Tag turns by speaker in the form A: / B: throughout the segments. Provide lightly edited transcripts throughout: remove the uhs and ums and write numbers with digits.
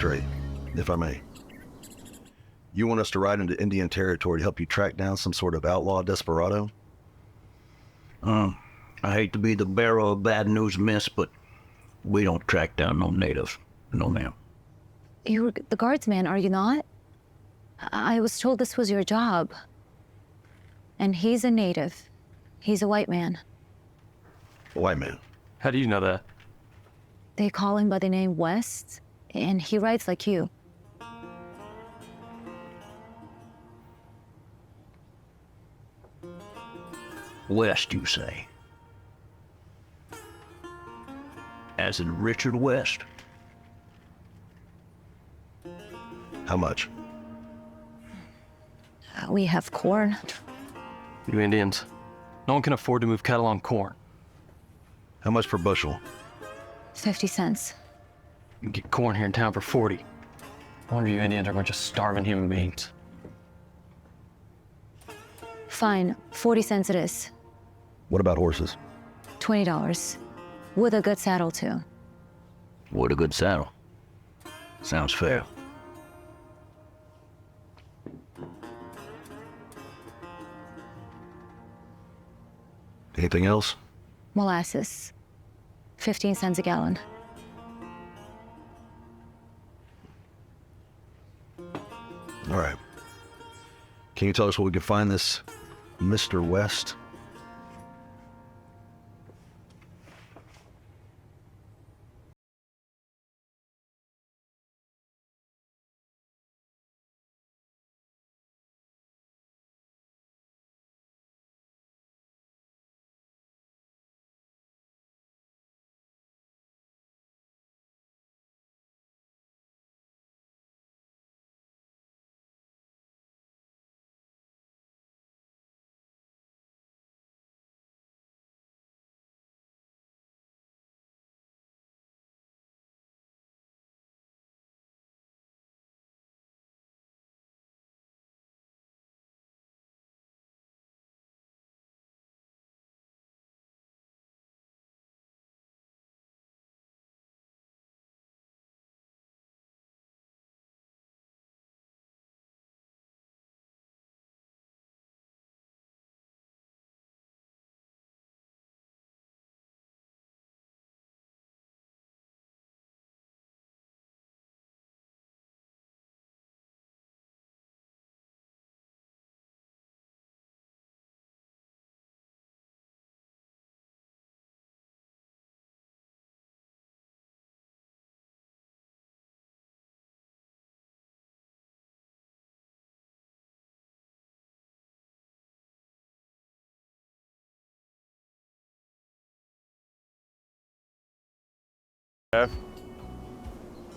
A: straight, if I may. You want us to ride into Indian territory to help you track down some sort of outlaw desperado?
B: I hate to be the bearer of bad news, miss, but we don't track down no natives. No, ma'am.
C: You're the guardsman, are you not? I was told this was your job. And he's a native. He's a white man.
A: A white man.
D: How do you know that?
C: They call him by the name West, and he rides like you.
B: West, you say? As in Richard West?
A: How much?
C: We have corn.
D: You Indians. No one can afford to move cattle on corn.
A: How much per bushel?
C: 50 cents.
D: You can get corn here in town for 40. I wonder you Indians are a bunch of starving human beings.
C: Fine, 40 cents it is.
A: What about horses?
C: $20. With a good saddle, too.
B: What a good saddle. Sounds fair.
A: Anything else?
C: Molasses. 15 cents a gallon.
A: All right. Can you tell us where we can find this Mr. West?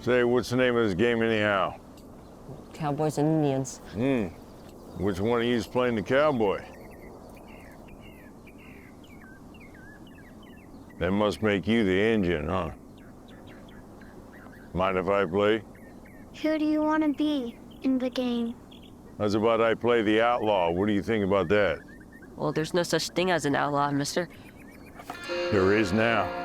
E: Say, what's the name of this game anyhow?
F: Cowboys and Indians.
E: Which one of you's playing the cowboy? That must make you the Indian, huh? Mind if I play?
G: Who do you want to be in the game?
E: How's about I play the outlaw? What do you think about that?
F: Well, there's no such thing as an outlaw, mister.
E: There is now.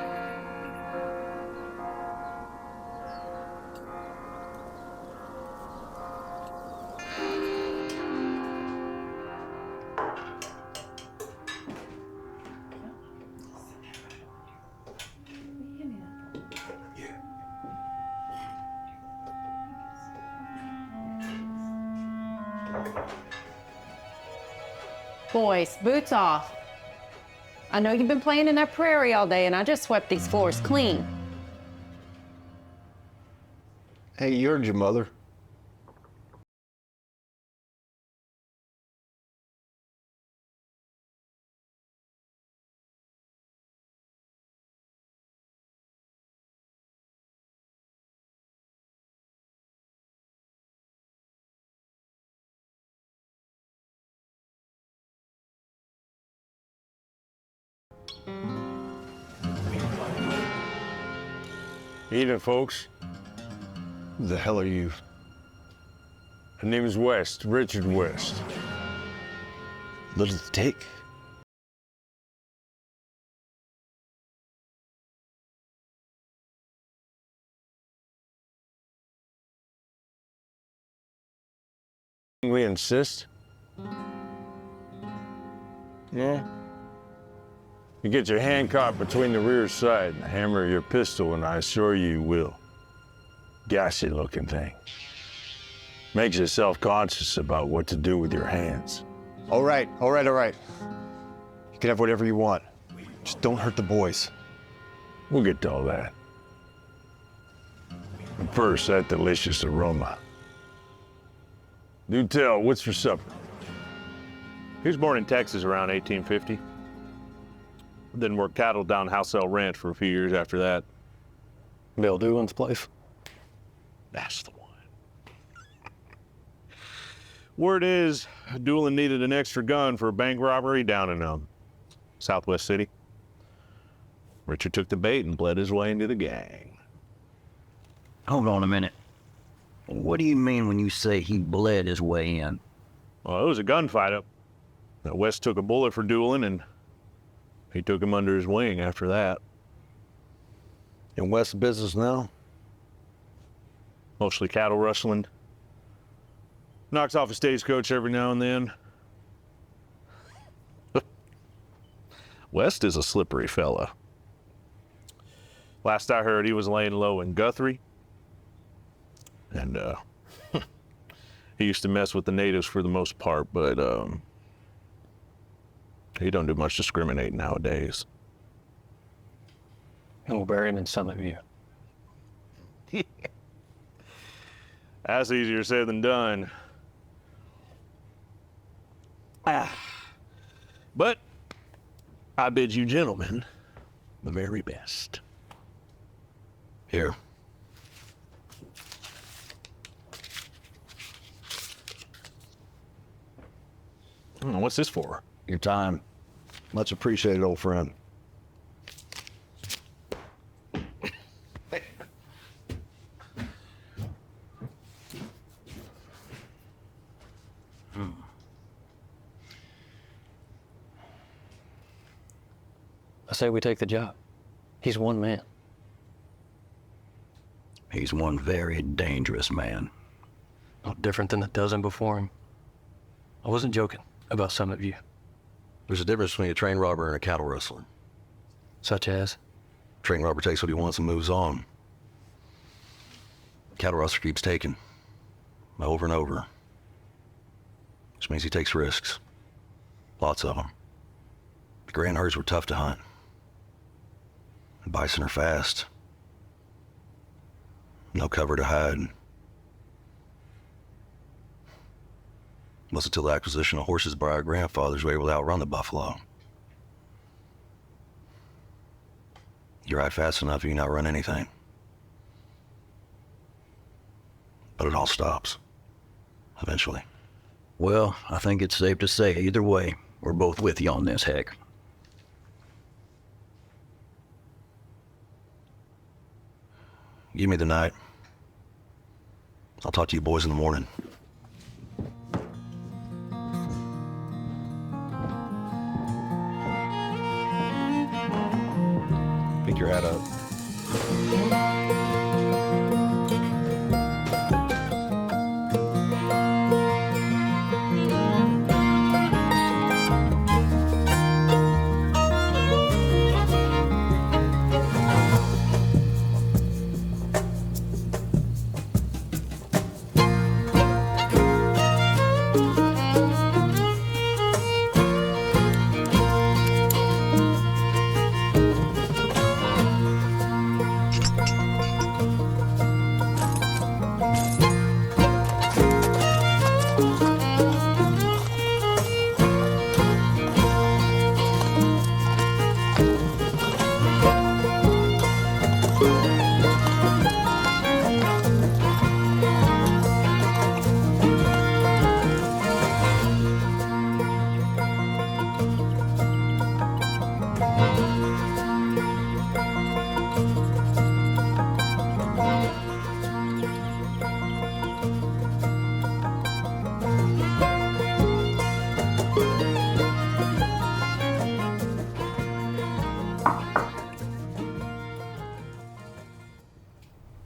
H: Boys, boots off. I know you've been playing in that prairie all day, and I just swept these floors clean.
A: Hey, you heard your mother.
E: Evening, folks.
A: Who the hell are you?
E: Her name is West, Richard West.
A: Little Dick?
E: we insist? Yeah? You get your hand caught between the rear sight and the hammer of your pistol, and I assure you will. Gassy looking thing. Makes you self-conscious about what to do with your hands.
I: All right. You can have whatever you want. Just don't hurt the boys.
E: We'll get to all that. But first, that delicious aroma. Do tell, what's for supper?
J: He was born in Texas around 1850. Then worked cattle down Housel Ranch for a few years after that.
D: Bill Doolin's place.
J: That's the one. Word is, Doolin needed an extra gun for a bank robbery down in Southwest City. Richard took the bait and bled his way into the gang.
B: Hold on a minute. What do you mean when you say he bled his way in?
J: Well, it was a gunfight up. Now, West took a bullet for Doolin, and he took him under his wing after that.
A: In West's business now?
J: Mostly cattle rustling. Knocks off a stagecoach every now and then. West is a slippery fella. Last I heard, he was laying low in Guthrie. And he used to mess with the natives for the most part, but he don't do much discriminating nowadays.
D: And we'll bury him in Summit View.
J: That's easier said than done. But I bid you gentlemen the very best.
A: Here.
J: What's this for?
A: Your time. Much appreciated, old friend.
D: I say we take the job. He's one man.
B: He's one very dangerous man.
D: No different than the dozen before him. I wasn't joking about Summit View.
A: There's a difference between a train robber and a cattle rustler.
D: Such as?
A: Train robber takes what he wants and moves on. Cattle rustler keeps taking. Over and over. Which means he takes risks. Lots of them. The grand herds were tough to hunt. The bison are fast. No cover to hide. It wasn't until the acquisition of horses by our grandfathers we were able to outrun the buffalo. You ride fast enough, you can outrun anything. But it all stops. Eventually.
B: Well, I think it's safe to say either way, we're both with you on this, Heck.
A: Give me the night. I'll talk to you boys in the morning. Pick your hat up.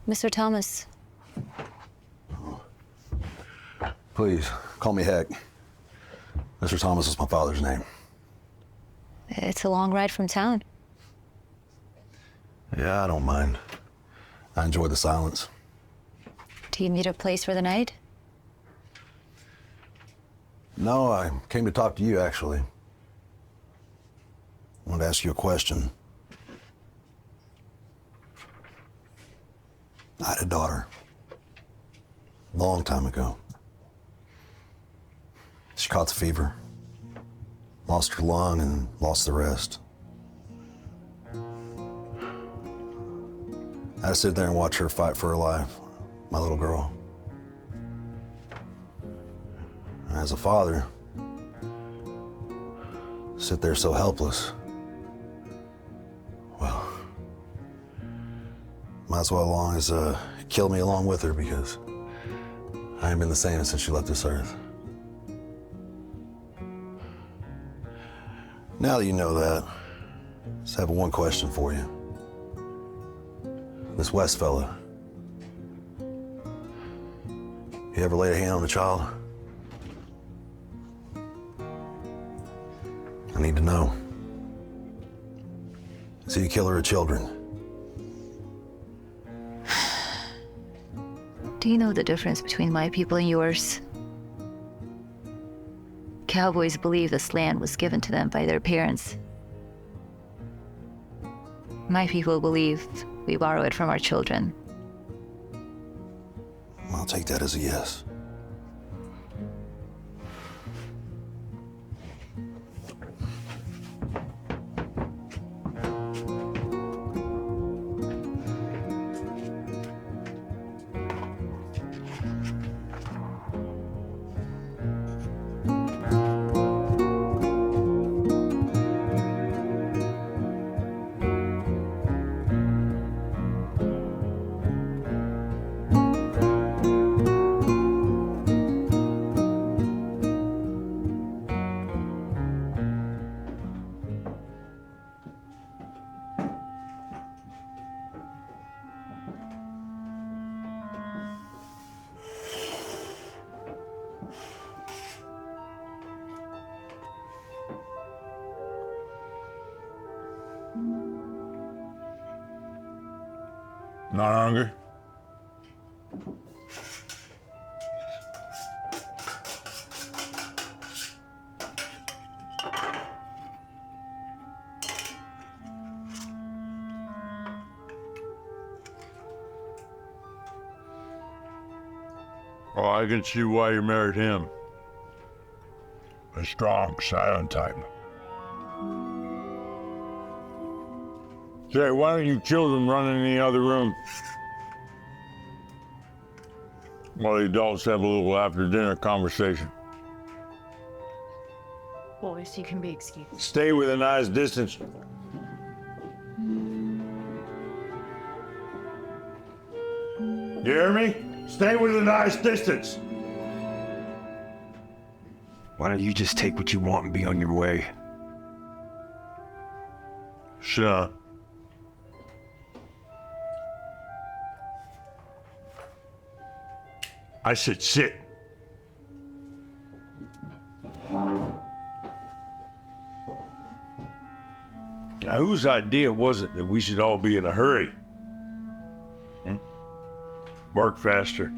C: Mr. Thomas.
A: Please. Call me Heck. Mr. Thomas is my father's name.
C: It's a long ride from town.
A: Yeah, I don't mind. I enjoy the silence.
C: Do you need a place for the night?
A: No, I came to talk to you, actually. I wanted to ask you a question. I had a daughter. A long time ago. She caught the fever. Lost her lung and lost the rest. I sit there and watch her fight for her life, my little girl. As a father, sit there so helpless. Well, might as well kill me along with her, because I ain't been the same since she left this earth. Now that you know that, I just have one question for you. This West fella, you ever laid a hand on a child? I need to know. Is he a killer of children?
C: Do you know the difference between my people and yours? Cowboys believe this land was given to them by their parents. My people believe we borrow it from our children.
A: I'll take that as a yes.
E: Not hungry? Oh, I can see why you married him. A strong, silent type. Say, why don't you children run in the other room while the adults have a little after-dinner conversation?
K: Boys, you can be excused.
E: Stay with a nice distance. You hear me? Stay with a nice distance.
I: Why don't you just take what you want and be on your way?
E: Sure. I said sit. Now, whose idea was it that we should all be in a hurry? Work faster.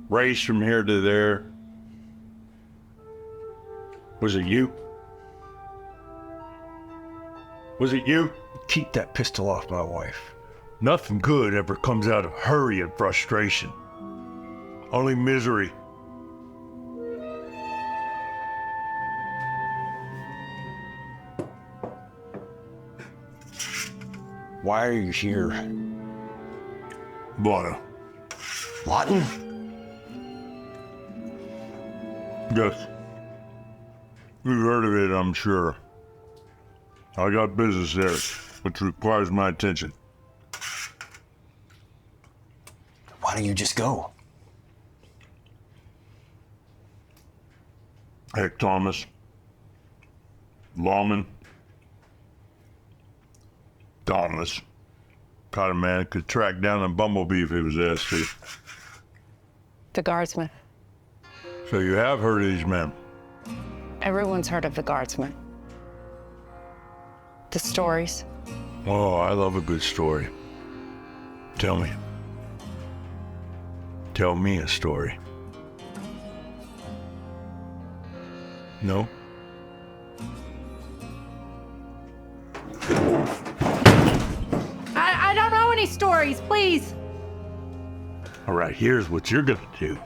E: Race from here to there. Was it you? Was it you?
I: Keep that pistol off my wife.
E: Nothing good ever comes out of hurry and frustration. Only misery.
I: Why are you here?
E: Blotter.
I: Lawton?
E: Yes. You've heard of it, I'm sure. I got business there, which requires my attention.
I: Why don't you just go?
E: Heck, Thomas. Lawman. Dauntless. Kind of man could track down a bumblebee if he was asked to.
H: The guardsman.
E: So you have heard of these men?
H: Everyone's heard of the guardsmen. The stories.
E: Oh, I love a good story. Tell me. Tell me a story. No?
H: I don't know any stories, please.
E: All right, here's what you're gonna do.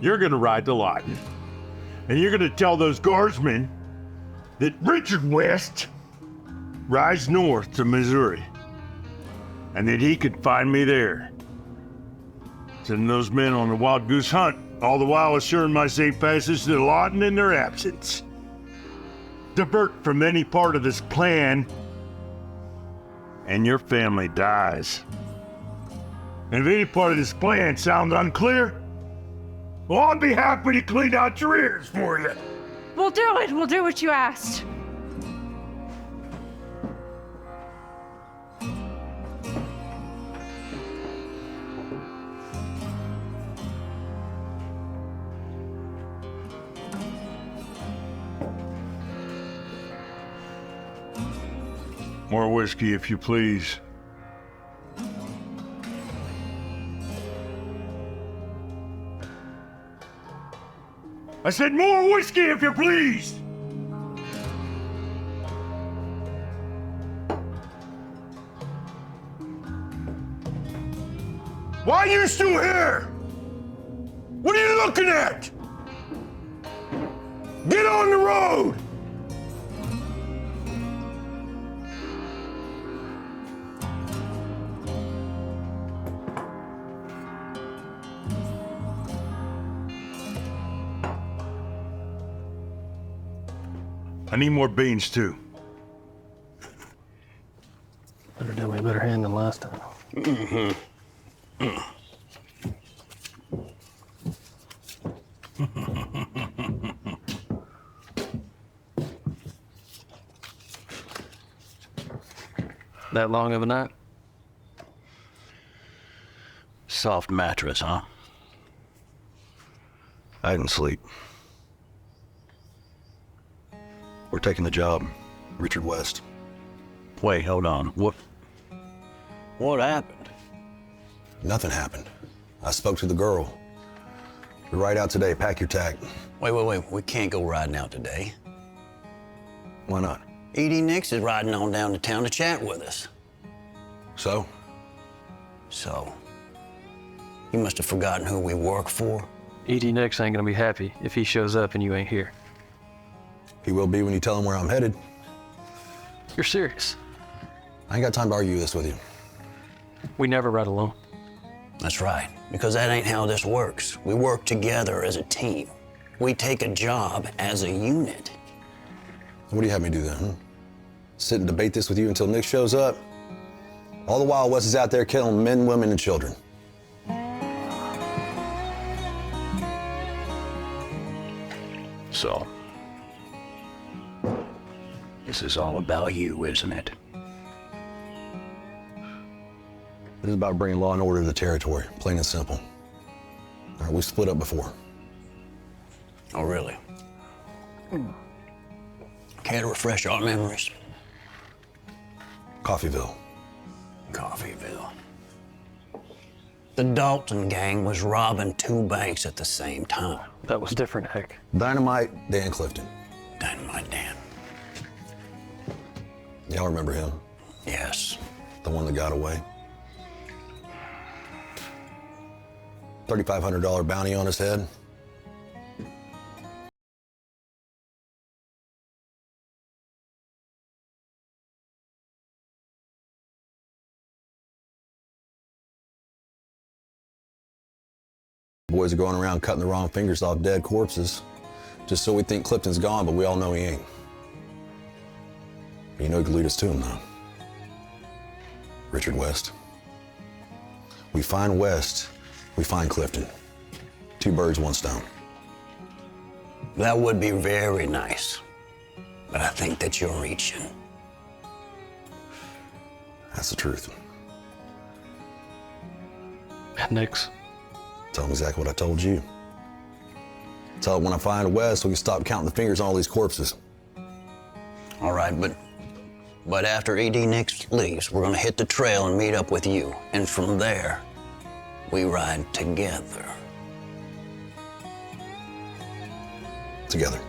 E: You're gonna ride to Lawton, and you're gonna tell those guardsmen that Richard West rides north to Missouri, and that he could find me there. Sending those men on a wild goose hunt, all the while assuring my safe passage to Lawton in their absence. Divert from any part of this plan, and your family dies. And if any part of this plan sounds unclear, well, I'd be happy to clean out your ears for you.
K: We'll do it. We'll do what you asked.
E: More whiskey, if you please. I said more whiskey, if you please! Why are you still here? What are you looking at? Get on the road! I need more beans, too.
D: Better do me a better hand than last time. That long of a night?
B: Soft mattress, huh?
A: I didn't sleep. We're taking the job. Richard West.
B: Wait, hold on. What happened?
A: Nothing happened. I spoke to the girl. We ride out today. Pack your tack.
B: Wait. We can't go riding out today.
A: Why not?
B: Edie Nix is riding on down to town to chat with us.
A: So?
B: So, you must have forgotten who we work for.
D: E.D. Nix ain't gonna be happy if he shows up and you ain't here.
A: He will be when you tell him where I'm headed.
D: You're serious?
A: I ain't got time to argue this with you.
D: We never ride alone.
B: That's right, because that ain't how this works. We work together as a team. We take a job as a unit.
A: What do you have me do then? Huh? Sit and debate this with you until Nick shows up? All the while Wes is out there killing men, women, and children.
B: So, this is all about you, isn't it?
A: This is about bringing law and order to the territory, plain and simple. All right, we split up before.
B: Oh, really? Care to refresh our memories?
A: Coffeeville.
B: Coffeeville. The Dalton gang was robbing 2 banks at the same time.
D: That was different, heck.
A: Dynamite Dan Clifton.
B: Dynamite Dan.
A: Y'all remember him?
B: Yes.
A: The one that got away? $3,500 bounty on his head. Boys are going around cutting the wrong fingers off dead corpses just so we think Clifton's gone, but we all know he ain't. You know who could lead us to him, though? Richard West. We find West, we find Clifton. 2 birds, 1 stone.
B: That would be very nice, but I think that you're reaching.
A: That's the truth.
D: Nix.
A: Tell him exactly what I told you.
L: Tell it when I find Wes so we can stop counting the fingers on all these corpses.
B: All right, but after AD Nix leaves, we're gonna hit the trail and meet up with you. And from there, we ride together.
L: Together.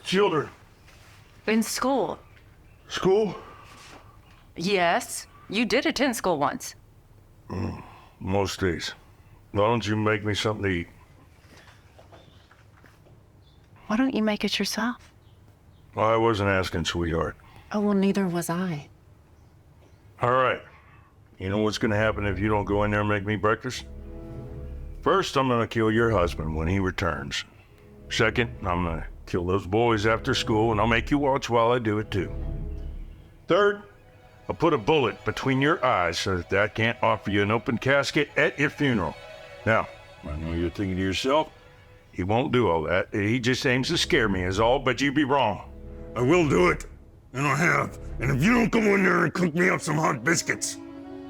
E: Children.
K: In school.
E: School?
K: Yes. You did attend school once.
E: Most days. Why don't you make me something to eat?
K: Why don't you make it yourself?
E: Well, I wasn't asking, sweetheart.
H: Oh, well, neither was I.
E: All right. You know what's gonna happen if you don't go in there and make me breakfast? First, I'm gonna kill your husband when he returns. Second, I'm gonna kill those boys after school, and I'll make you watch while I do it too. Third, I'll put a bullet between your eyes so that Dad can't offer you an open casket at your funeral. Now, I know you're thinking to yourself, he won't do all that. He just aims to scare me is all, but you'd be wrong. I will do it, and I have. And if you don't come in there and cook me up some hot biscuits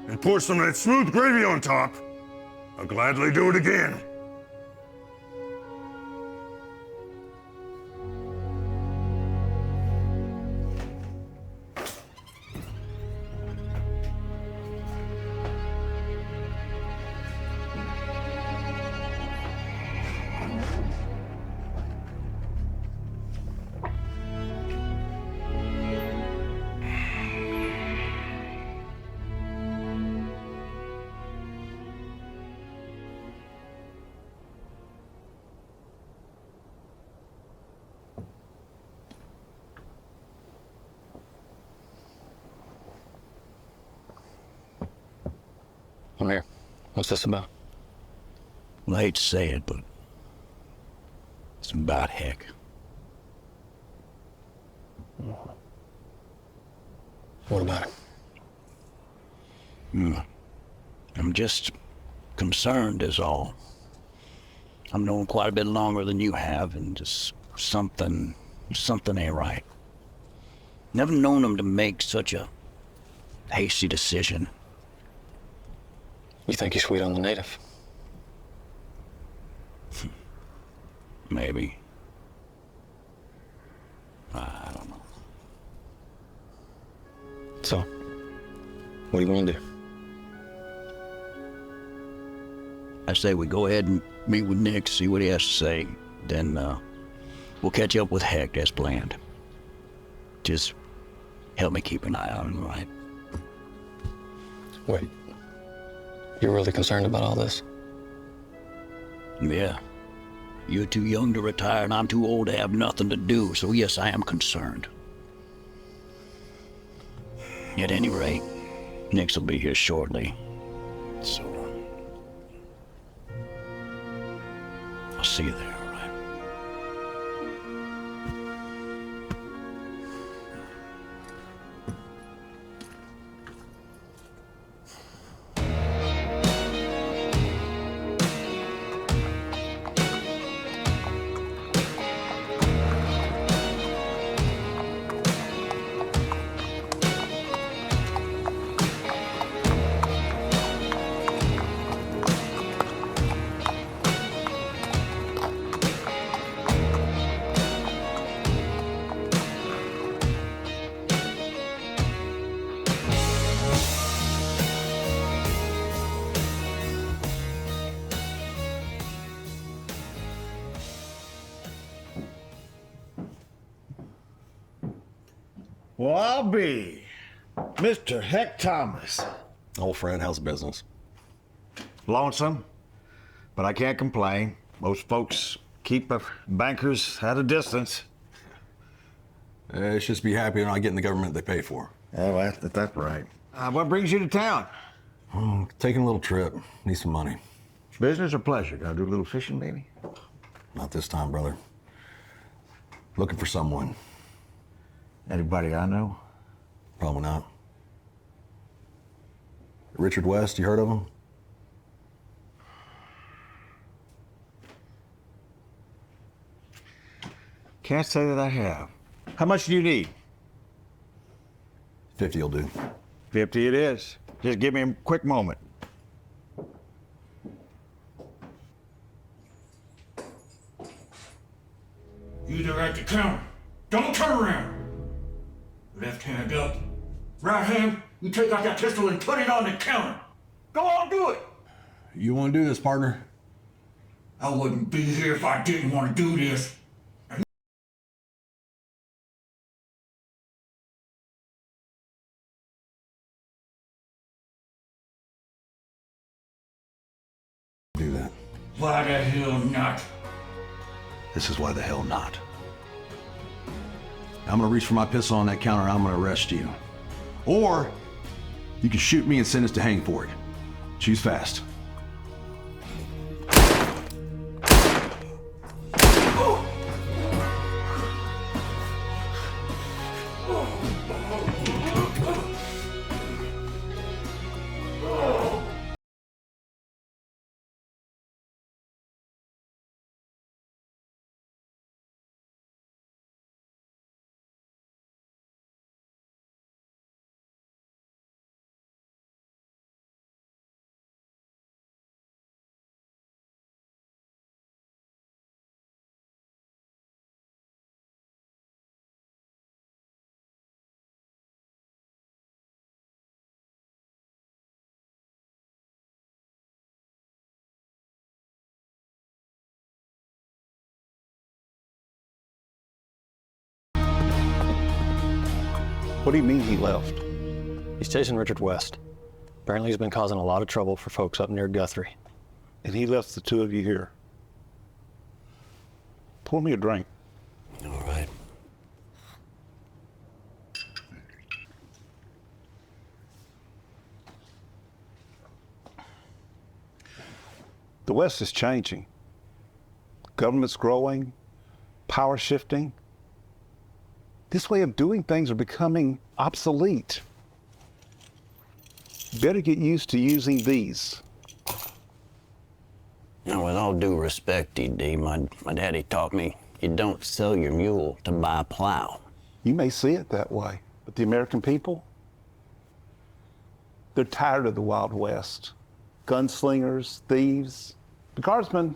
E: and pour some of that smooth gravy on top, I'll gladly do it again.
D: I'm here. What's this about?
B: Well, I hate to say it, but it's about Heck.
D: What about it?
B: I'm just concerned is all. I've known him quite a bit longer than you have, and just something ain't right. Never known him to make such a hasty decision.
D: You think he's sweet on the native?
B: Maybe. I don't know.
D: So, what do you want to do?
B: I say we go ahead and meet with Nick, see what he has to say. Then we'll catch up with Heck as planned. Just help me keep an eye on him, all right?
D: Wait. You're really concerned about all this?
B: Yeah. You're too young to retire, and I'm too old to have nothing to do, so yes, I am concerned. At any rate, Nix will be here shortly. So, I'll see you there, all right?
M: Well, I'll be. Mr. Heck Thomas.
L: Old friend, how's business?
M: Lonesome, but I can't complain. Most folks keep bankers at a distance.
L: They should just be happy they're not getting the government they pay for.
M: Oh, that's right. What brings you to town?
L: Taking a little trip. Need some money.
M: Business or pleasure? Gonna do a little fishing, maybe?
L: Not this time, brother. Looking for someone.
M: Anybody I know?
L: Probably not. Richard West, you heard of him?
M: Can't say that I have. How much do you need?
L: 50 will do.
M: 50 it is. Just give me a quick moment.
N: You direct the counter. Don't turn around. Left hand up. Right hand, you take out that pistol and put it on the counter. Go on, do it.
L: You want to do this, partner?
N: I wouldn't be here if I didn't want to do this.
L: Do that.
N: Why the hell not?
L: This is why the hell not. I'm gonna reach for my pistol on that counter and I'm gonna arrest you. Or you can shoot me and send us to hang for it. Choose fast.
B: What do you mean he left?
D: He's chasing Richard West. Apparently he's been causing a lot of trouble for folks up near Guthrie.
B: And he left the two of you here. Pour me a drink.
L: All right.
B: The West is changing. Government's growing, power shifting. This way of doing things are becoming obsolete. You better get used to using these.
O: Now, with all due respect, D.D., my daddy taught me you don't sell your mule to buy a plow.
B: You may see it that way, but the American people, they're tired of the Wild West. Gunslingers, thieves. The guardsmen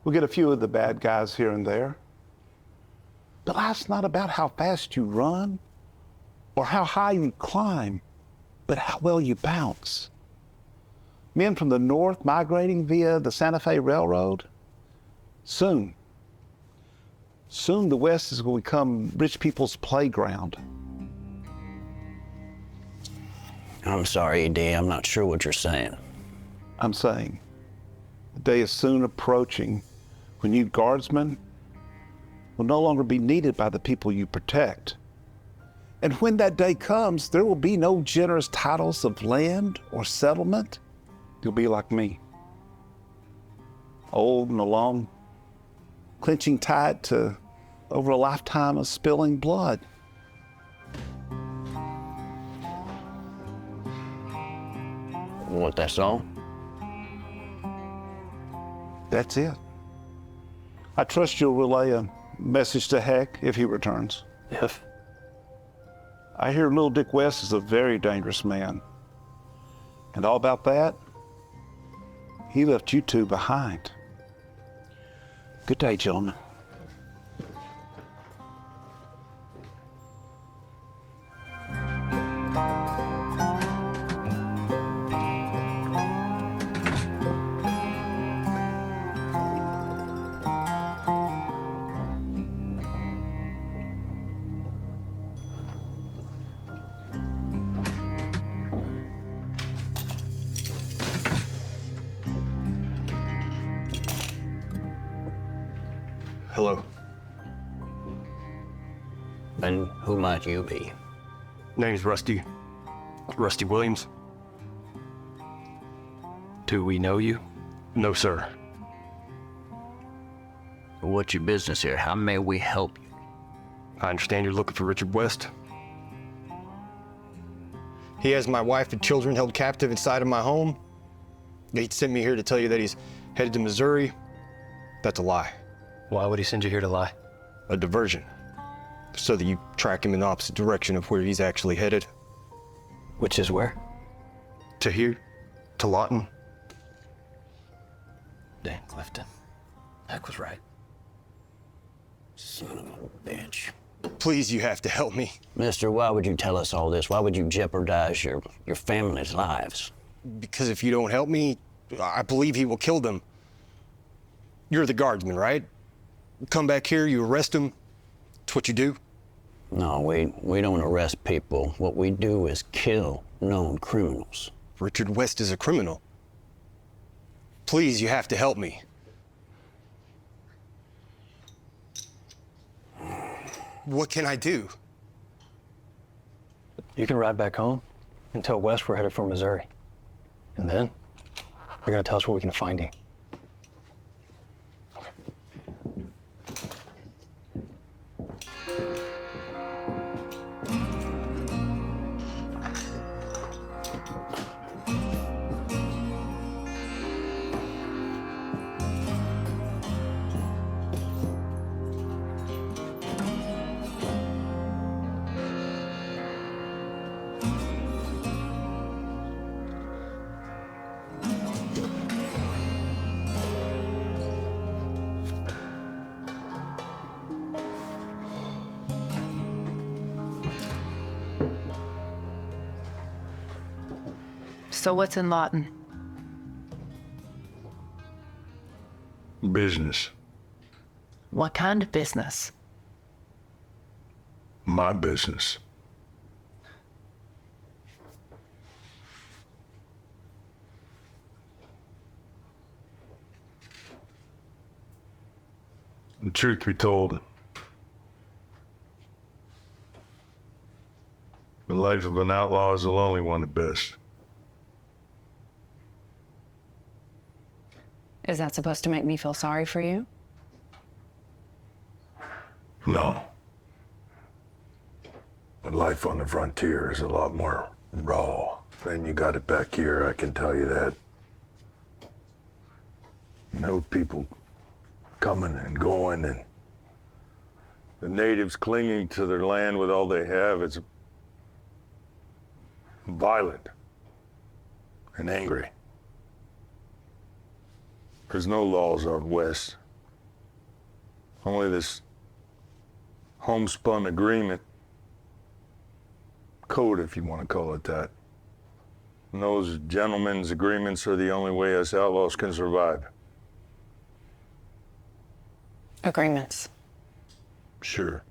B: will get a few of the bad guys here and there. But life's not about how fast you run or how high you climb, but how well you bounce. Men from the north migrating via the Santa Fe Railroad. Soon the West is going to become rich people's playground.
O: I'm sorry, E.D., I'm not sure what you're saying.
B: I'm saying the day is soon approaching when you guardsmen will no longer be needed by the people you protect. And when that day comes, there will be no generous titles of land or settlement. You'll be like me, old and alone, clenching tight to over a lifetime of spilling blood.
O: What, that's all?
B: That's it. I trust you'll relay a message to Heck if he returns.
D: If?
B: I hear little Dick West is a very dangerous man. And all about that, he left you two behind. Good day, gentlemen.
I: Hello.
O: And who might you be?
I: Name's Rusty. Rusty Williams.
D: Do we know you?
I: No, sir.
O: What's your business here? How may we help you?
I: I understand you're looking for Richard West. He has my wife and children held captive inside of my home. He sent me here to tell you that he's headed to Missouri. That's a lie.
D: Why would he send you here to lie?
I: A diversion. So that you track him in the opposite direction of where he's actually headed.
D: Which is where?
I: To here. To Lawton.
O: Dan Clifton. Heck was right. Son of a bitch.
I: Please, you have to help me.
O: Mister, why would you tell us all this? Why would you jeopardize your family's lives?
I: Because if you don't help me, I believe he will kill them. You're the guardsman, right? Come back here, you arrest him. That's what you do?
O: No, we don't arrest people. What we do is kill known criminals.
I: Richard West is a criminal. Please, you have to help me. What can I do?
D: You can ride back home and tell Wes we're headed for Missouri. And then you're gonna tell us where we can find him.
K: So what's in Lawton?
E: Business.
K: What kind of business?
E: My business. The truth be told, the life of an outlaw is a lonely one at best.
H: Is that supposed to make me feel sorry for you?
E: No. But life on the frontier is a lot more raw than you got it back here, I can tell you that. No people coming and going, and the natives clinging to their land with all they have. It's violent and angry. There's no laws out west. Only this homespun agreement. Code, if you want to call it that. And those gentlemen's agreements are the only way us outlaws can survive.
H: Agreements.
E: Sure.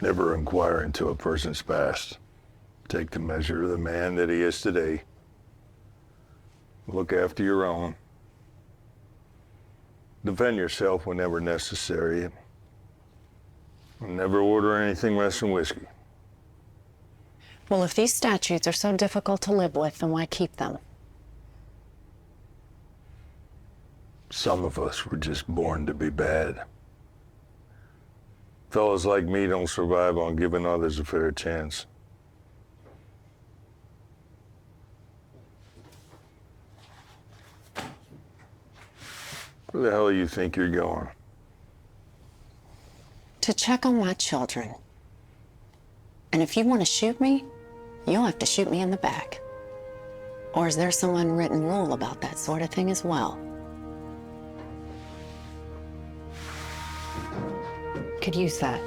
E: Never inquire into a person's past. Take the measure of the man that he is today. Look after your own. Defend yourself whenever necessary. And never order anything less than whiskey.
H: Well, if these statutes are so difficult to live with, then why keep them?
E: Some of us were just born to be bad. Fellas like me don't survive on giving others a fair chance. Where the hell do you think you're going?
H: To check on my children. And if you want to shoot me, you'll have to shoot me in the back. Or is there some unwritten rule about that sort of thing as well? Could use that.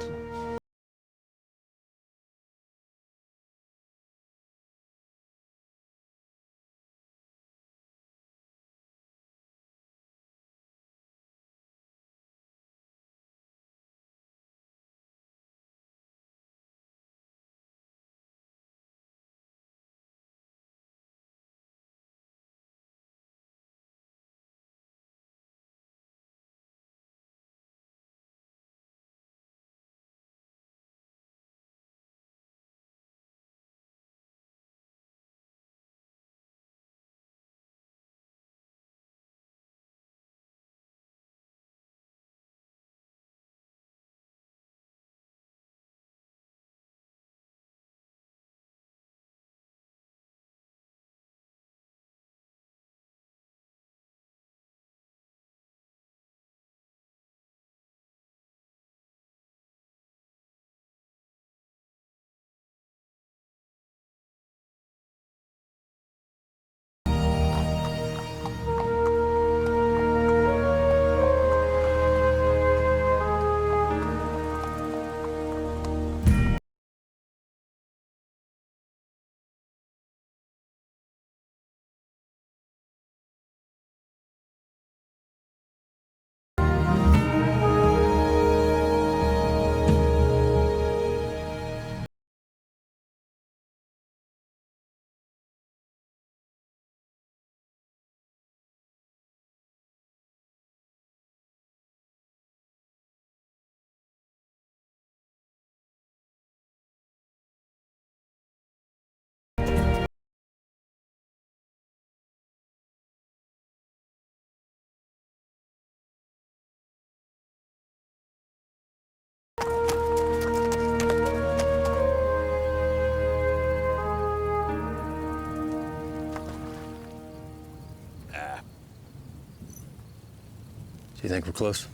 D: You think we're close?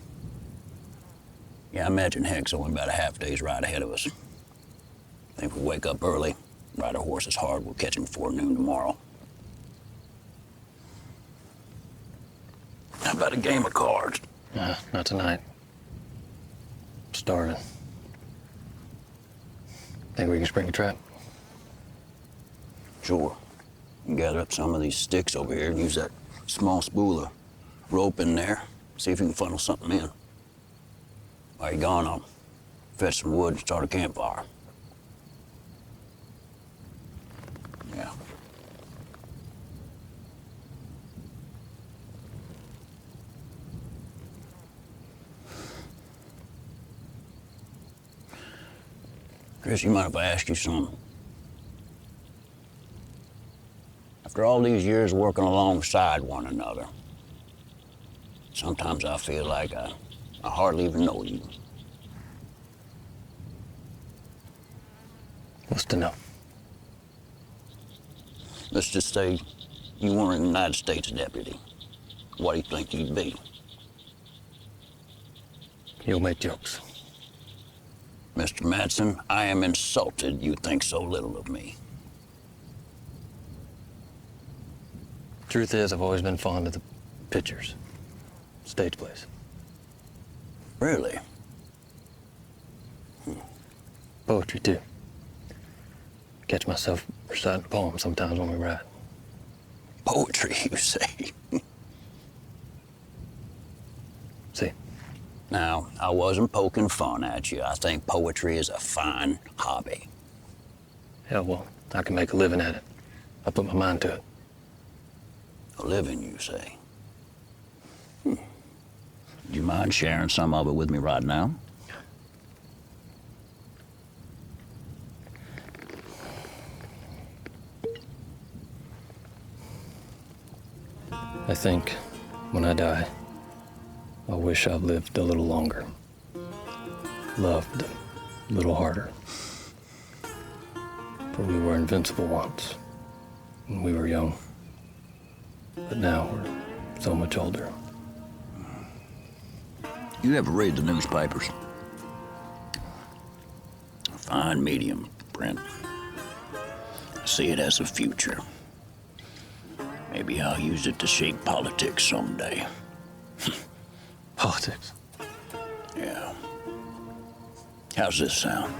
O: Yeah, I imagine Heck's only about a half day's ride ahead of us. I think if we wake up early, ride our horses hard, we'll catch him before noon tomorrow. How about a game of cards?
D: Not tonight. I'm starving. Think we can spring a trap?
O: Sure. You can gather up some of these sticks over here and use that small spool of rope in there. See if you can funnel something in. While you're gone, I'll fetch some wood and start a campfire. Yeah. Chris, you mind if I ask you something? After all these years working alongside one another, sometimes I feel like I hardly even know you.
D: What's to know?
O: Let's just say you weren't a United States deputy. What do you think you'd be?
D: You'll make jokes.
O: Mr. Madsen, I am insulted you think so little of me.
D: Truth is, I've always been fond of the pictures. Stage plays.
O: Really?
D: Poetry, too. Catch myself reciting poems sometimes when we ride.
O: Poetry, you say?
D: See?
O: Now, I wasn't poking fun at you. I think poetry is a fine hobby.
D: Yeah, well, I can make a living at it. I put my mind to it.
O: A living, you say? Do you mind sharing some of it with me right now?
D: I think when I die, I wish I'd lived a little longer. Loved a little harder. For we were invincible once, when we were young. But now we're so much older.
O: You ever read the newspapers? A fine medium, Brent. I see it as a future. Maybe I'll use it to shape politics someday.
D: Politics?
O: Yeah. How's this sound?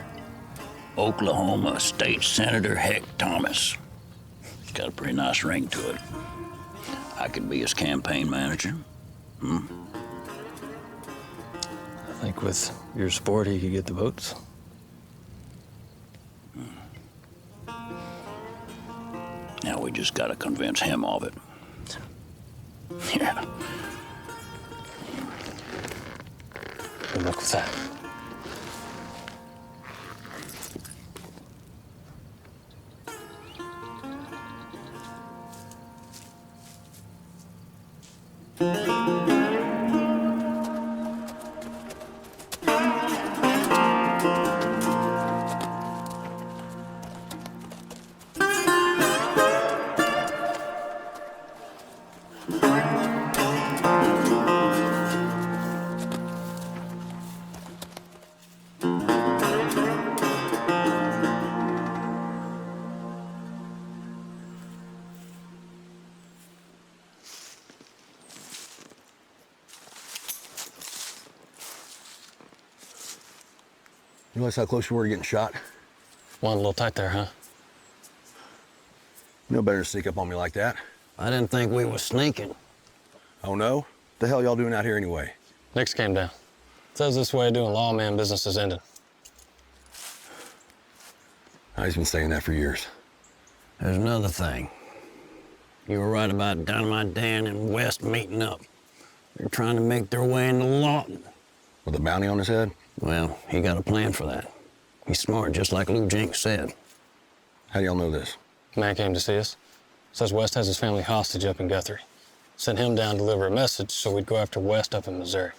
O: Oklahoma State Senator Heck Thomas. It's got a pretty nice ring to it. I could be his campaign manager.
D: I think with your support, he could get the votes.
O: Now we just gotta convince him of it. Yeah.
D: Good luck with that.
L: You realize how close you were to getting shot?
D: One a little tight there, huh?
L: You know better to sneak up on me like that.
O: I didn't think we was sneaking.
L: Oh, no? What the hell y'all doing out here anyway?
D: Nick's came down. Says this way of doing lawman business is ending.
L: He's been saying that for years.
O: There's another thing. You were right about Dynamite Dan and West meeting up. They're trying to make their way into Lawton.
L: With a bounty on his head?
O: Well, he got a plan for that. He's smart, just like Lou Jenks said.
L: How do y'all know this?
D: Man came to see us. Says West has his family hostage up in Guthrie. Sent him down to deliver a message so we'd go after West up in Missouri.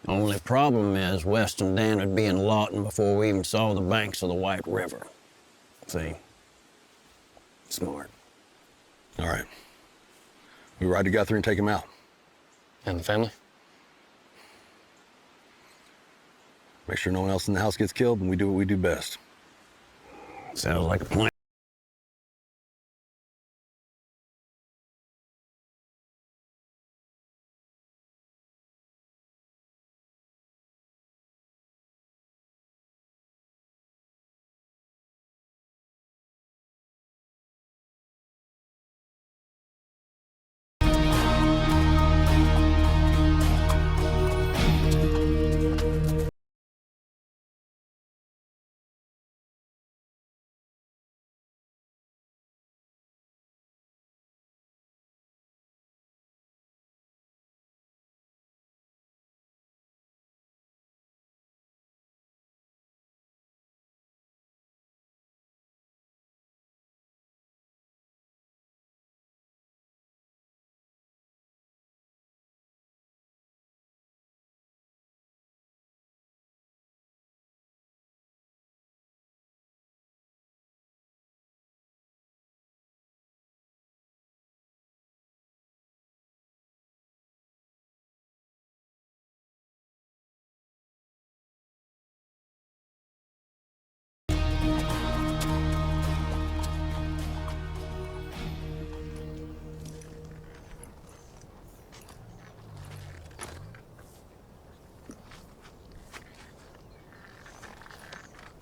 O: Only problem is West and Dan would be in Lawton before we even saw the banks of the White River. See? Smart.
L: All right. We ride to Guthrie and take him out.
D: And the family?
A: Make sure no one else in the house gets killed, and we do what we do best.
O: Sounds like a plan.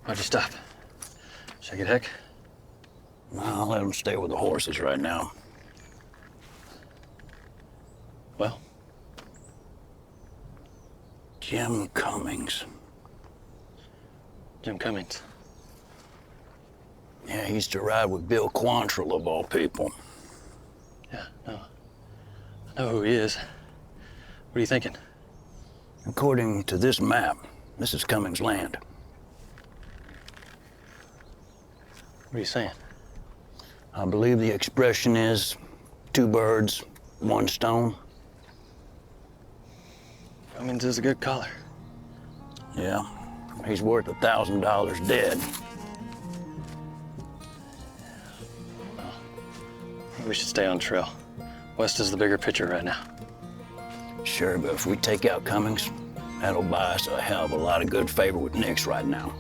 D: Why'd you stop? Should I get Heck?
O: No, I'll let him stay with the horses right now.
D: Well?
O: Jim Cummings.
D: Jim Cummings.
O: Yeah, he used to ride with Bill Quantrill, of all people.
D: Yeah, no. I know who he is. What are you thinking?
O: According to this map, this is Cummings' land.
D: What are you saying?
O: I believe the expression is 2 birds, 1 stone.
D: Cummings is a good caller.
O: Yeah, he's worth $1,000 dead.
D: We should stay on trail. West is the bigger picture right now.
O: Sure, but if we take out Cummings, that'll buy us a hell of a lot of good favor with Nix right now.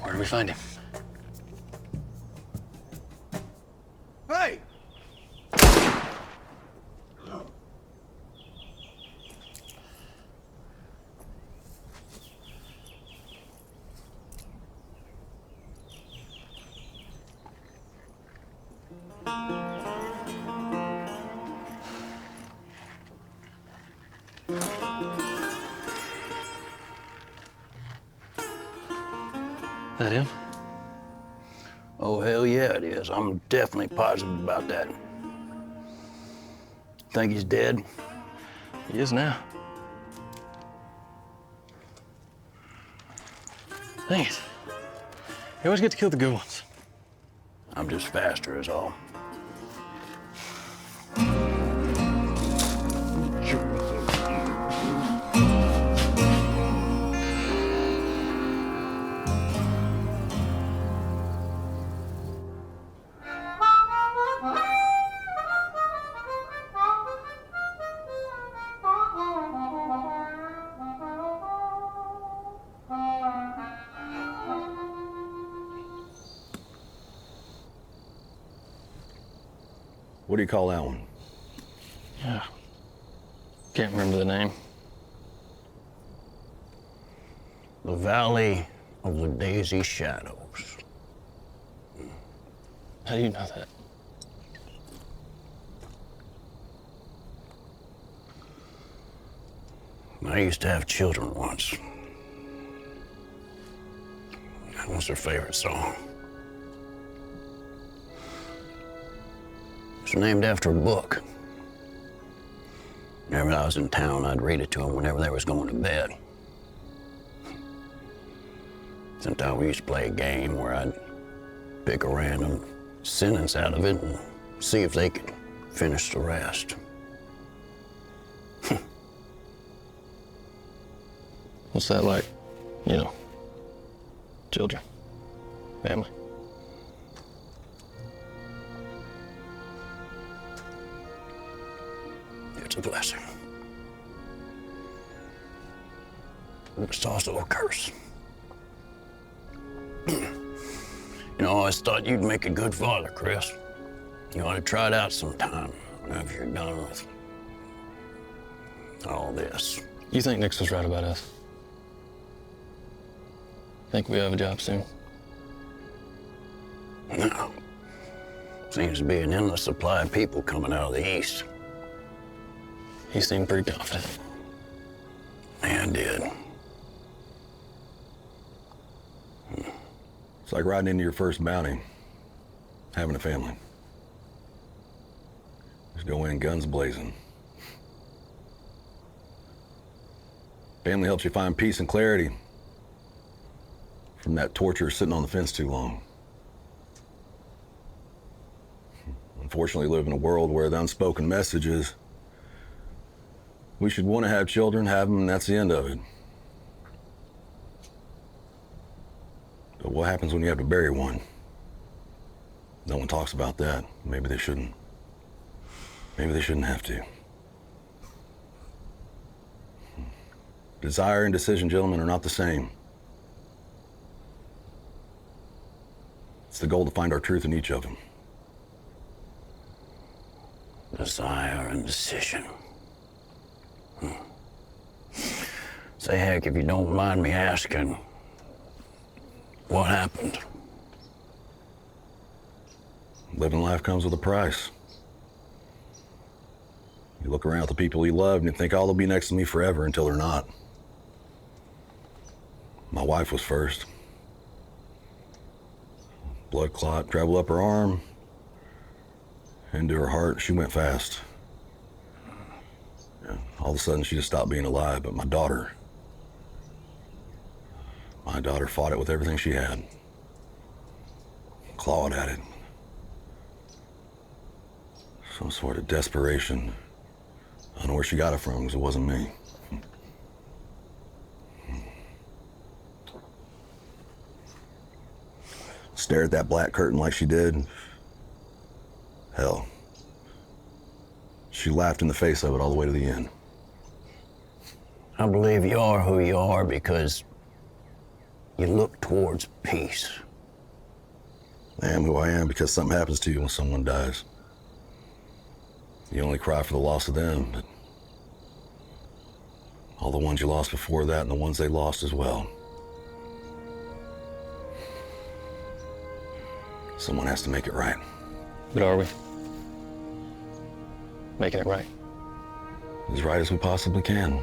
D: Where do we find him?
L: Hey!
D: That him?
O: Oh, hell yeah, it is. I'm definitely positive about that. Think he's dead?
D: He is now. Dang it. You always get to kill the good ones.
O: I'm just faster is all.
A: What do you call that one?
D: Yeah. Can't remember the name.
O: The Valley of the Daisy Shadows.
D: How do you know that?
O: I used to have children once. That was their favorite song. It was named after a book. Whenever I was in town, I'd read it to them whenever they was going to bed. Sometimes we used to play a game where I'd pick a random sentence out of it and see if they could finish the rest.
D: What's that like? You know, children, family.
O: It's a blessing. It's also a curse. You know, I always thought you'd make a good father, Chris. You ought to try it out sometime, whenever you're done with all this.
D: You think Nix was right about us? Think we have a job soon?
O: No. Seems to be an endless supply of people coming out of the east.
D: He seemed pretty confident.
O: Yeah, I did.
L: It's like riding into your first bounty, having a family. Just go in guns blazing. Family helps you find peace and clarity from that torture sitting on the fence too long. Unfortunately, we live in a world where the unspoken message is we should want to have children, have them, and that's the end of it. But what happens when you have to bury one? No one talks about that. Maybe they shouldn't. Maybe they shouldn't have to. Desire and decision, gentlemen, are not the same. It's the goal to find our truth in each of them.
O: Desire and decision. Say, heck, if you don't mind me asking, what happened?
L: Living life comes with a price. You look around at the people you love and you think, oh, they'll be next to me forever, until they're not. My wife was first. Blood clot traveled up her arm, into her heart. She went fast. Yeah, all of a sudden, she just stopped being alive. But my daughter fought it with everything she had. Clawed at it. Some sort of desperation. I don't know where she got it from, because it wasn't me. Stare at that black curtain like she did. Hell, she laughed in the face of it all the way to the end.
O: I believe you are who you are because you look towards peace.
L: I am who I am because something happens to you when someone dies. You only cry for the loss of them, but all the ones you lost before that and the ones they lost as well. Someone has to make it right.
D: But are we? Making it right?
L: As right as we possibly can.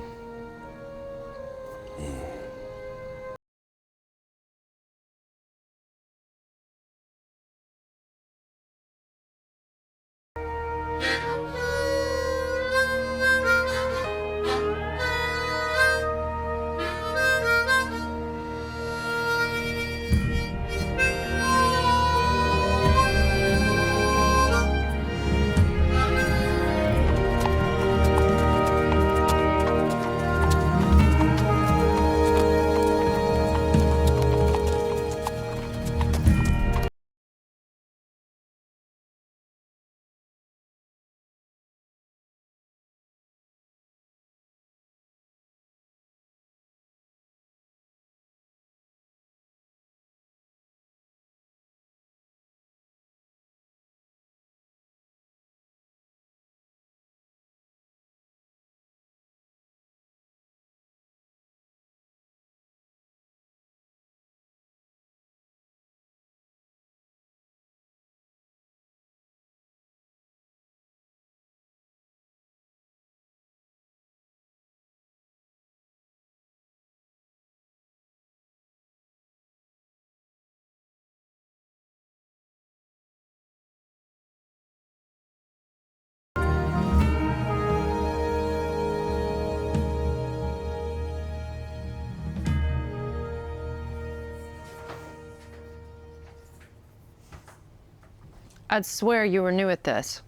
K: I'd swear you were new at this.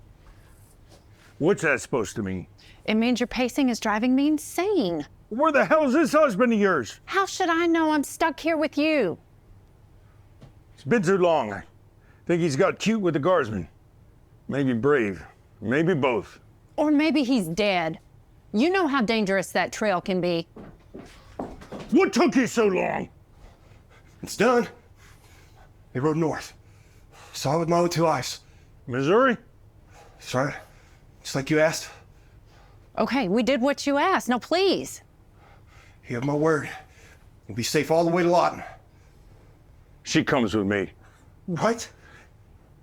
E: What's that supposed to mean?
K: It means your pacing is driving me insane.
E: Where the hell is this husband of yours?
K: How should I know? I'm stuck here with you.
E: It's been too long. I think he's got cute with the guardsman. Maybe brave. Maybe both.
K: Or maybe he's dead. You know how dangerous that trail can be.
E: What took you so long?
I: It's done. They rode north. Saw it with my own two eyes.
E: Missouri?
I: That's right. Just like you asked.
K: Okay, we did what you asked. Now, please.
I: You have my word. We'll be safe all the way to Lawton.
E: She comes with me.
I: What?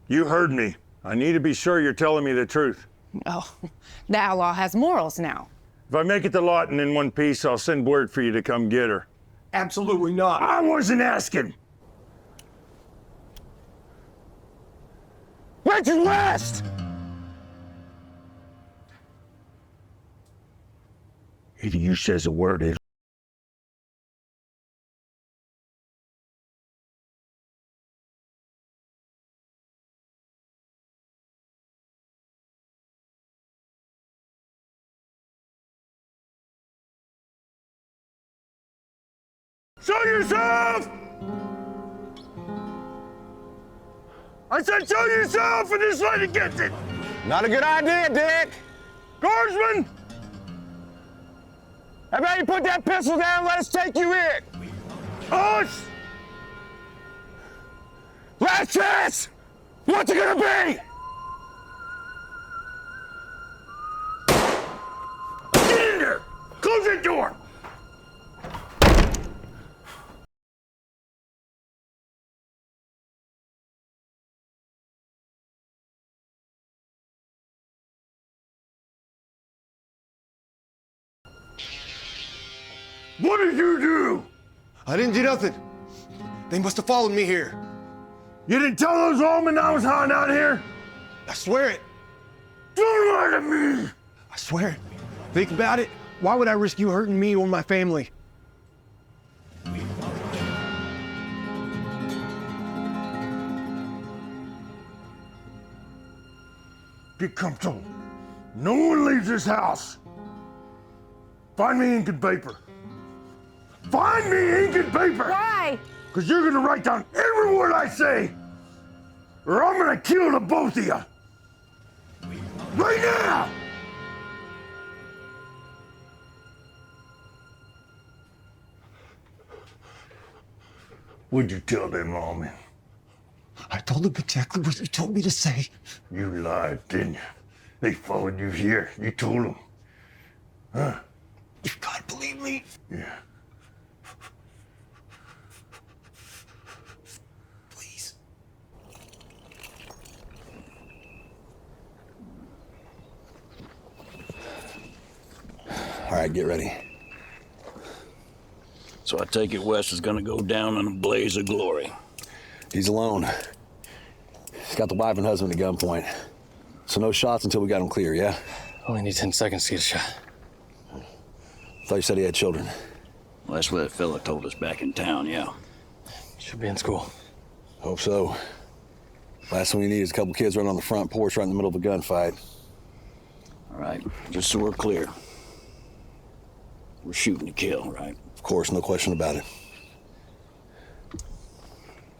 E: You heard me. I need to be sure you're telling me the truth.
K: Oh, the outlaw has morals now.
E: If I make it to Lawton in one piece, I'll send word for you to come get her.
I: Absolutely not.
E: I wasn't asking. Where'd you last? Either you says a word, it'll show yourself! I said show yourself, and this lady gets it!
M: Not a good idea, Dick.
E: Guardsman!
M: How about you put that pistol down and let us take you in?
E: Us!
M: Last chance! What's it gonna be?
E: Get in there! Close that door! What did you do?
I: I didn't do nothing. They must have followed me here.
E: You didn't tell those lawmen I was hiding out here?
I: I swear it.
E: Don't lie to me!
I: I swear it. Think about it. Why would I risk you hurting me or my family?
E: Get comfortable. No one leaves this house. Find me ink and paper. Find me ink and paper!
K: Why?
E: Because you're gonna write down every word I say, or I'm gonna kill the both of you. Right now! What'd you tell them lawmen?
I: I told them exactly what you told me to say.
E: You lied, didn't you? They followed you here. You told them. Huh?
I: You gotta believe me.
E: Yeah.
I: Please.
L: All right, get ready.
O: So I take it Wes is gonna go down in a blaze of glory.
L: He's alone. He's got the wife and husband at gunpoint. So no shots until we got him clear, yeah?
D: Only need 10 seconds to get a shot.
L: Thought you said he had children.
O: Well, that's what that fella told us back in town, yeah.
D: Should be in school.
L: Hope so. Last thing we need is a couple kids running on the front porch right in the middle of a gunfight.
O: All right, just so we're clear. We're shooting to kill, right?
L: Of course, no question about it.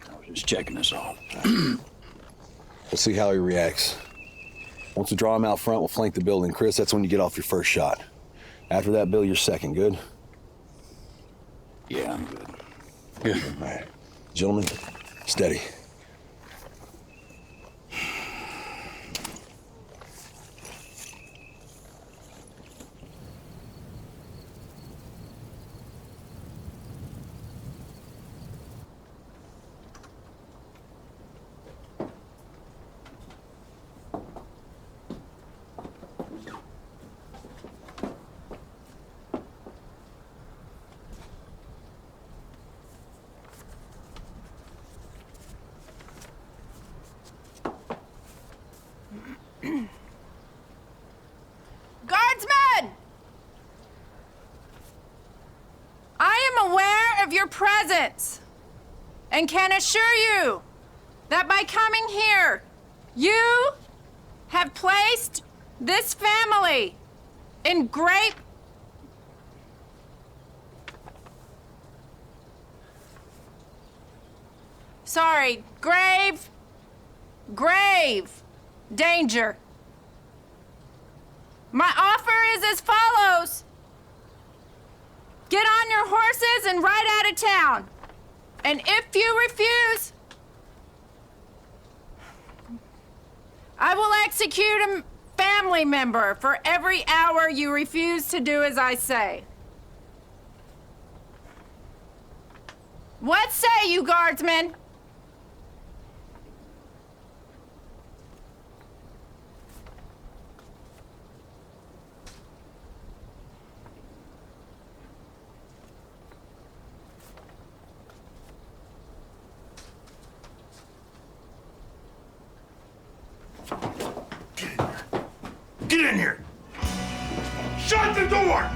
O: I was just checking this off.
L: We'll see how he reacts. Once we draw him out front, we'll flank the building. Chris, that's when you get off your first shot. After that, Bill, you're second. Good?
O: Yeah, I'm good.
L: Good. All right. Gentlemen, steady.
K: Guardsmen! I am aware of your presence and can assure you that by coming here, you have placed this family in great grave danger. My offer is as follows. Get on your horses and of town. And if you refuse, I will execute a family member for every hour you refuse to do as I say. What say you, guardsmen?
N: Get in here! Shut the door!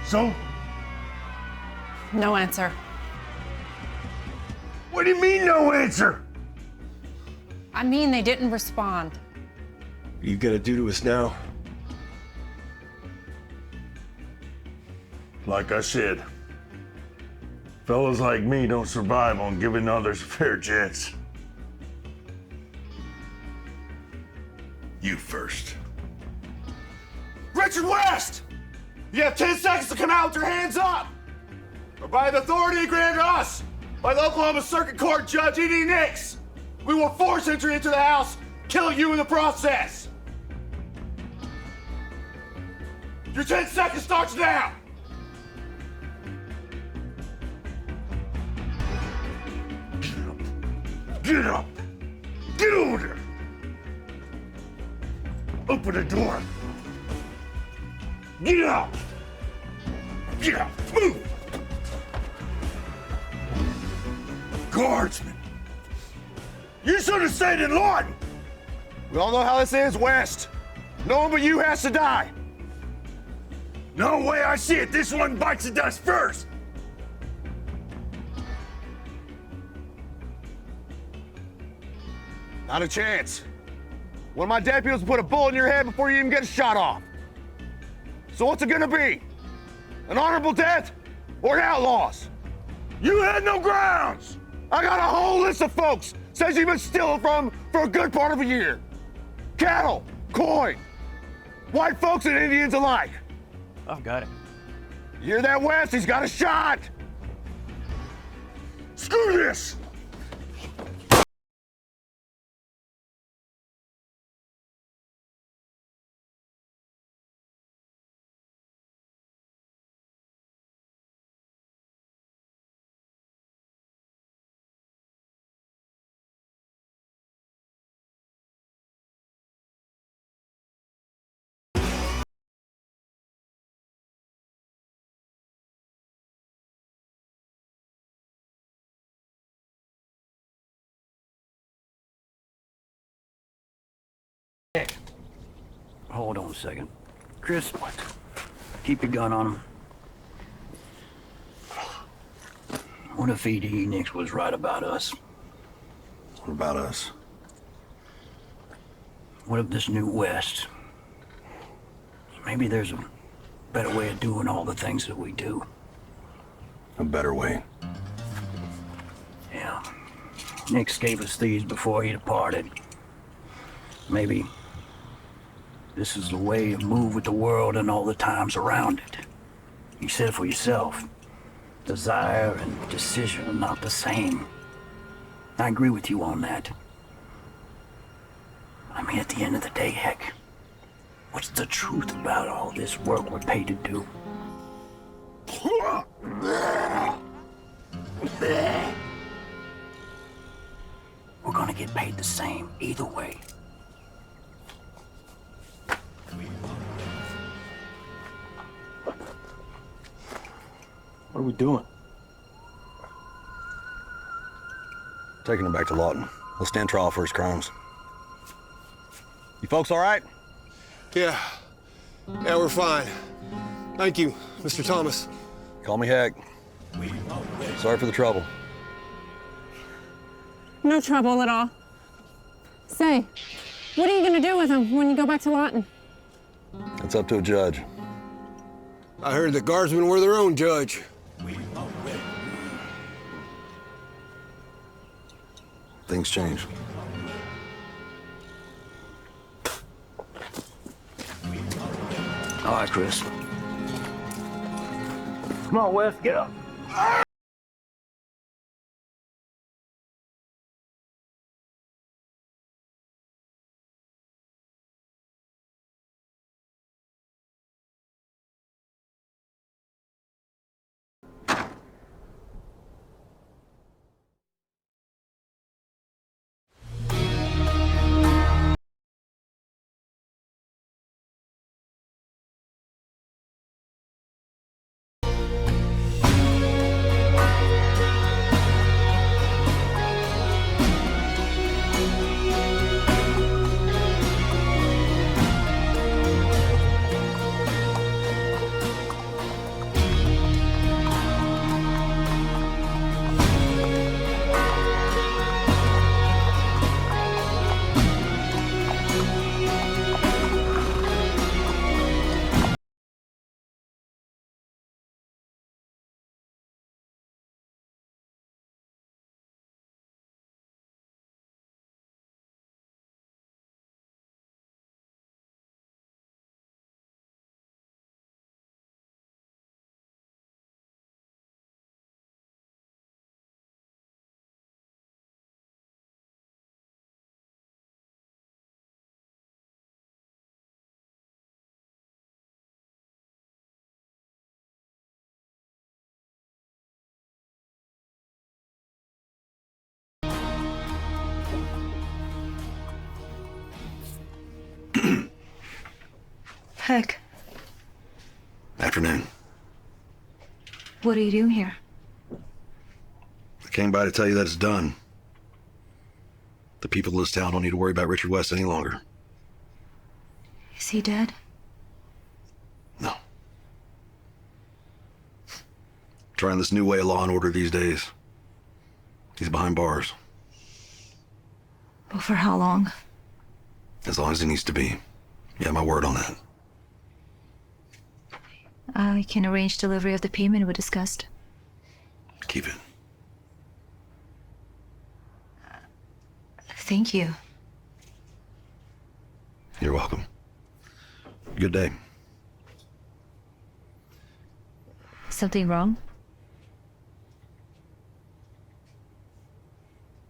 N: So?
K: No answer.
N: What do you mean, no answer?
K: I mean, they didn't respond.
I: What are you gonna do to us now?
E: Like I said, fellas like me don't survive on giving others a fair chance. You first.
N: Richard West! You have 10 seconds to come out with your hands up! Or by the authority granted us by the Oklahoma Circuit Court Judge E.D. Nix, we will force entry into the house, kill you in the process! Your 10 seconds starts now!
E: Get up! Get over there! Open the door! Get up! Get up! Move! Guardsmen! You should have stayed in Lawton!
N: We all know how this ends, West. No one but you has to die.
E: No way I see it, this one bites the dust first!
N: Not a chance. One of my deputies will put a bullet in your head before you even get a shot off. So what's it gonna be? An honorable death or an outlaw's?
E: You had no grounds!
N: I got a whole list of folks says you've been stealing from for a good part of a year. Cattle, coin, white folks and Indians alike.
B: I've got it.
N: You hear that, West? He's got a shot.
E: Screw this!
B: Hold on a second. Chris, keep your gun on him. What if E.D. Nix was right about us?
L: What about us?
B: What if this new West? Maybe there's a better way of doing all the things that we do.
L: A better way.
B: Yeah. Nix gave us these before he departed. Maybe this is the way to move with the world and all the times around it. You said it for yourself. Desire and decision are not the same. I agree with you on that. I mean, at the end of the day, heck, what's the truth about all this work we're paid to do? We're gonna get paid the same either way.
I: What are we doing?
L: Taking him back to Lawton. He'll stand trial for his crimes.
I: You folks all right? Yeah, we're fine. Thank you, Mr. Thomas.
L: Call me Heck. Sorry for the trouble.
P: No trouble at all. Say, what are you gonna do with him when you go back to Lawton?
L: It's up to a judge.
I: I heard the guardsmen were their own judge.
L: Things change.
B: All right, Chris. Come on, Wes, get up.
C: Heck,
L: Afternoon.
C: what are you doing here?
L: I came by to tell you that it's done. The people of this town don't need to worry about Richard West any longer.
C: Is he dead?
L: No. Trying this new way of law and order these days. He's behind bars.
C: But for how long?
L: As long as he needs to be. You have my word on that.
C: I can arrange delivery of the payment we discussed.
L: Keep it.
C: Thank you.
L: You're welcome. Good day.
C: Something wrong?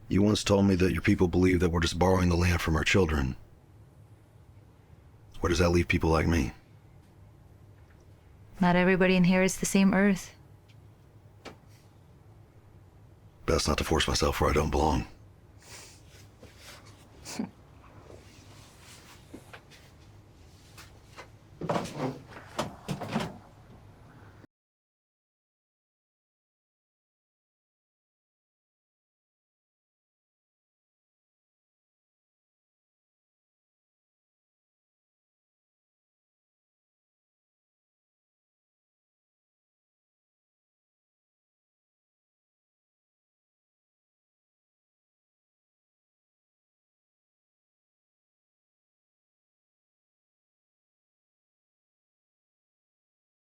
L: You once told me that your people believe that we're just borrowing the land from our children. Where does that leave people like me?
C: Not everybody inherits the same earth.
L: Best not to force myself where I don't belong.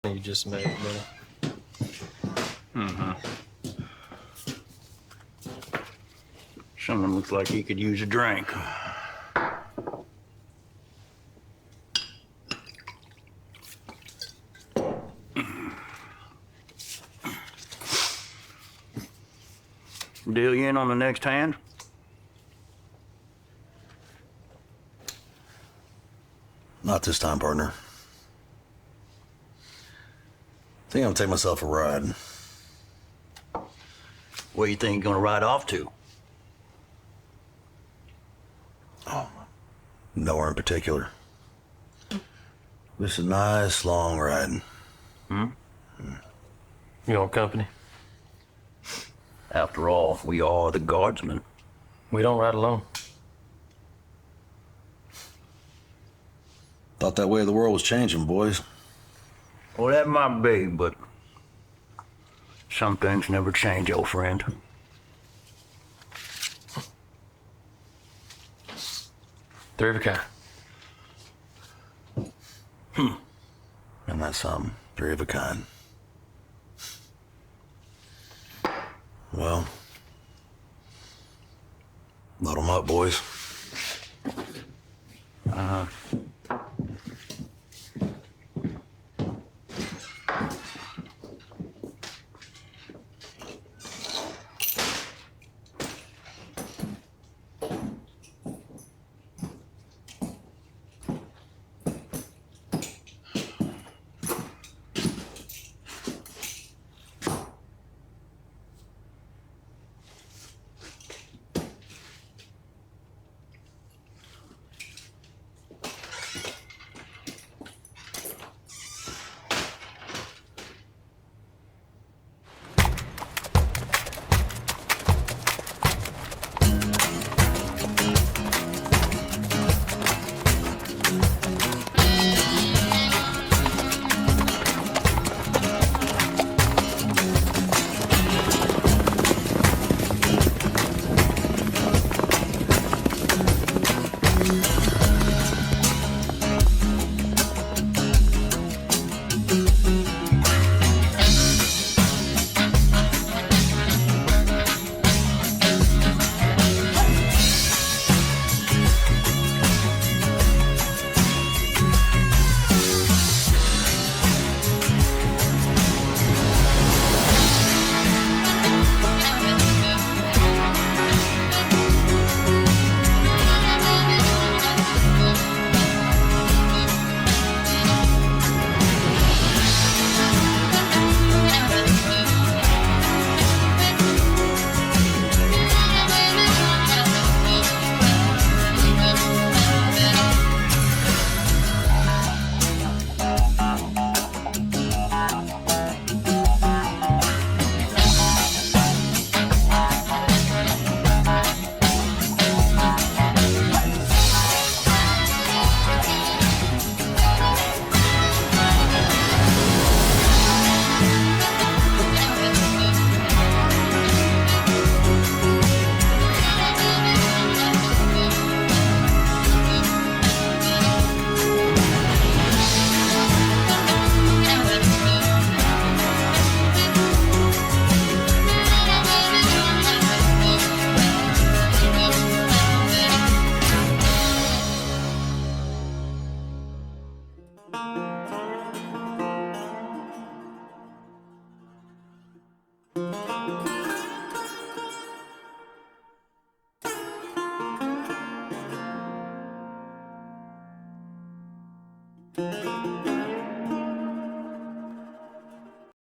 D: You just made, brother.
B: Mm-hmm. Someone looks like he could use a drink. Deal you in on the next hand?
L: Not this time, partner. I think I'm gonna take myself a ride.
B: Where you think you're gonna ride off to?
L: Oh, nowhere in particular. This is a nice long ride.
B: Hmm?
D: You want company?
B: After all, we are the guardsmen.
D: We don't ride alone.
L: Thought that way the world was changing, boys.
B: Well, that might be, but some things never change, old friend.
D: Three of a kind.
L: And that's something. Three of a kind. Well, load 'em up, boys.
Q: you.